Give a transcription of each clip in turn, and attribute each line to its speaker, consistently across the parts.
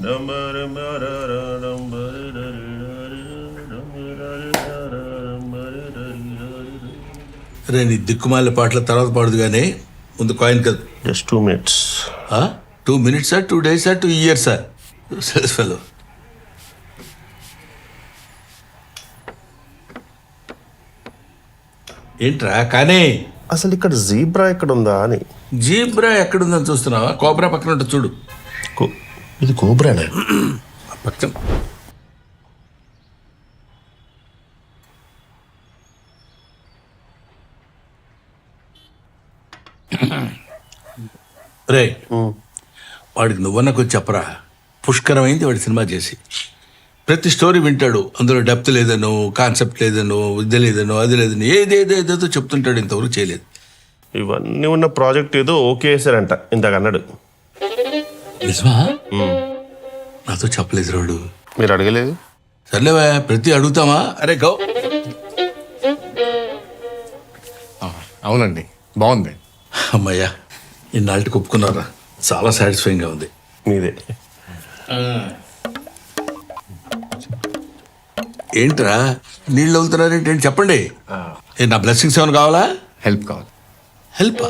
Speaker 1: రే నీ దిక్కుమాల పాటల తర్వాత పాడదు కానీ ముందు కాయిన్ కదా.
Speaker 2: Just 2 minutes.
Speaker 1: 2 minutes 2 days 2 years fellow. ఏంట్రా కానీ
Speaker 2: అసలు ఇక్కడ జీబ్రా ఎక్కడ ఉందా అని.
Speaker 1: జీబ్రా ఎక్కడుందని చూస్తున్నావా? కోబ్రా పక్కన ఉంటుంది చూడు.
Speaker 2: ఇది కోబ్రానే
Speaker 1: పక్కన. రే వాడికి నువ్వన్నా కొంచెం చెప్పరా. పుష్కరమైంది వాడి సినిమా చేసి. ప్రతి స్టోరీ వింటాడు, అందులో డెప్త్ లేదనో, కాన్సెప్ట్ లేదనో, ఇది లేదనో, అది లేదనో, ఏదేదో చెప్తుంటాడు. ఇంతవరకు చేయలేదు.
Speaker 2: ఇవన్నీ ఉన్న ప్రాజెక్ట్ ఏదో ఓకే చేశారంట ఇందాక అన్నాడు.
Speaker 1: నిజమా? నాతో చెప్పలేదు రాడు.
Speaker 2: మీరు అడగలేదు?
Speaker 1: సర్లేవా, ప్రతి అడుగుతామా? అరే గౌ.
Speaker 3: అవునండి, బాగుంది.
Speaker 1: అమ్మయ్యా, ఇన్నాళ్ళకి ఒప్పుకున్నారా? చాలా సాటిస్ఫైయింగ్గా ఉంది.
Speaker 2: మీదే.
Speaker 1: ఏంట్రా నీళ్ళు అవుతున్నారేంటి? చెప్పండి. నా బ్లెస్సింగ్స్ ఏమైనా కావాలా?
Speaker 3: హెల్ప్ కావాలి.
Speaker 1: హెల్ప్?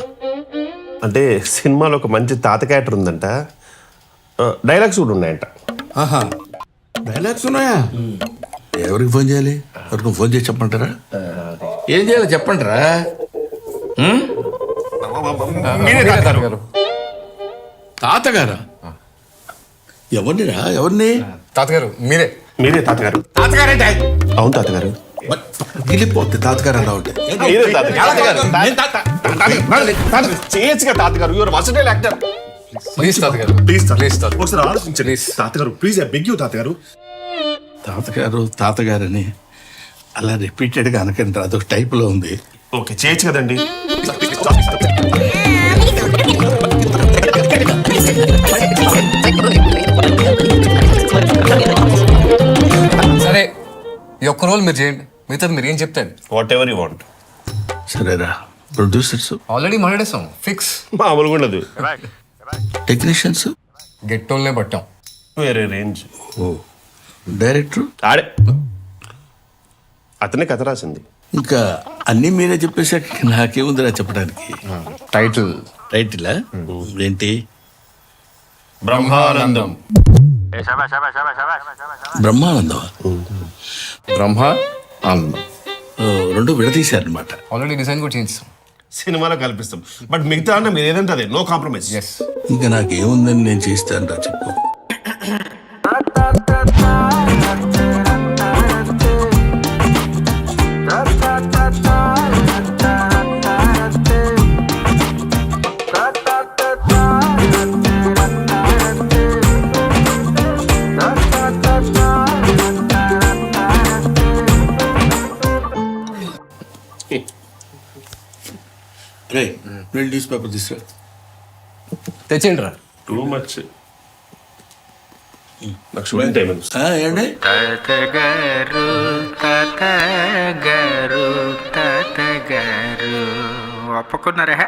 Speaker 2: అంటే సినిమాలో ఒక మంచి తాత క్యారెక్టర్ ఉందంట, డైలాగ్స్ కూడా ఉన్నాయంట.
Speaker 1: ఆహా, డైలాగ్స్ ఉన్నాయా? ఎవరికి ఫోన్ చేయాలి? ఎవరికి ఫోన్ చేసి చెప్పంటారా? ఏం చేయాలి చెప్పండిరా. తాతగారా? ఎవరినిరా? ఎవరిని?
Speaker 3: తాతగారు మీరే.
Speaker 2: మీరే తాతగారు.
Speaker 3: తాతగారేంటి?
Speaker 2: అవును తాతగారు.
Speaker 1: గిలిపోద్ది తాతగారు అలా ఉంటే.
Speaker 2: చేయొచ్చుగా తాతగారు. Your versatile actor.
Speaker 3: ప్లీజ్ తాతగారు,
Speaker 2: ప్లీజ్
Speaker 3: ప్లీజ్ తాతగారు.
Speaker 2: ఒకసారి ఆలోచించండి తాతగారు. ప్లీజ్ ఐ బెగ్ యూ తాతగారు.
Speaker 1: తాతగారని అలా రిపీటెడ్గా అనకండి, అదొక టైప్లో ఉంది.
Speaker 2: ఓకే చేయొచ్చు కదండి.
Speaker 3: సరే, ఈ ఒక్క రోల్ మీరు చేయండి, మిగతాది మీరు ఏం చెప్తాను.
Speaker 2: Whatever you want.
Speaker 1: సరేరా. ప్రొడ్యూసర్స్
Speaker 3: ఆల్రెడీ మాట్లాడేస్తాం, ఫిక్స్.
Speaker 2: మామూలుగా ఉండదు.
Speaker 1: టెక్నీషియన్స్
Speaker 3: గెట్టోల్నే పట్టాం.
Speaker 2: వేరే రేంజ్.
Speaker 1: ఓ డైరెక్టర్
Speaker 2: ఆడే అతనే కథ రాసింది.
Speaker 1: ఇంకా అన్నీ మీరే చెప్పేసాక నాకేముందిరా చెప్పడానికి. టైటిలా ఏంటి?
Speaker 2: బ్రహ్మానందం.
Speaker 1: బ్రహ్మానందం.
Speaker 3: బ్రహ్మ ఆనందం
Speaker 1: రెండు విడదీశారనమాట.
Speaker 3: ఆల్రెడీ డిజైన్ కూడా చేయించాం.
Speaker 2: సినిమాలో కల్పిస్తాం, బట్ మిగతా అన్న మీరు ఏదంటే అదే, నో కాంప్రమైజ్.
Speaker 3: ఎస్.
Speaker 1: ఇంకా నాకేముందని నేను చేస్తాను రా, చెప్పు. రే నేను న్యూస్ పేపర్ తీసుకురా.
Speaker 3: తెచ్చేయండి రా.
Speaker 2: Too much. నాకు షూటింగ్ టైం ఉంది.
Speaker 1: ఏంటి?
Speaker 4: తాతగారు ఒప్పుకున్నారా?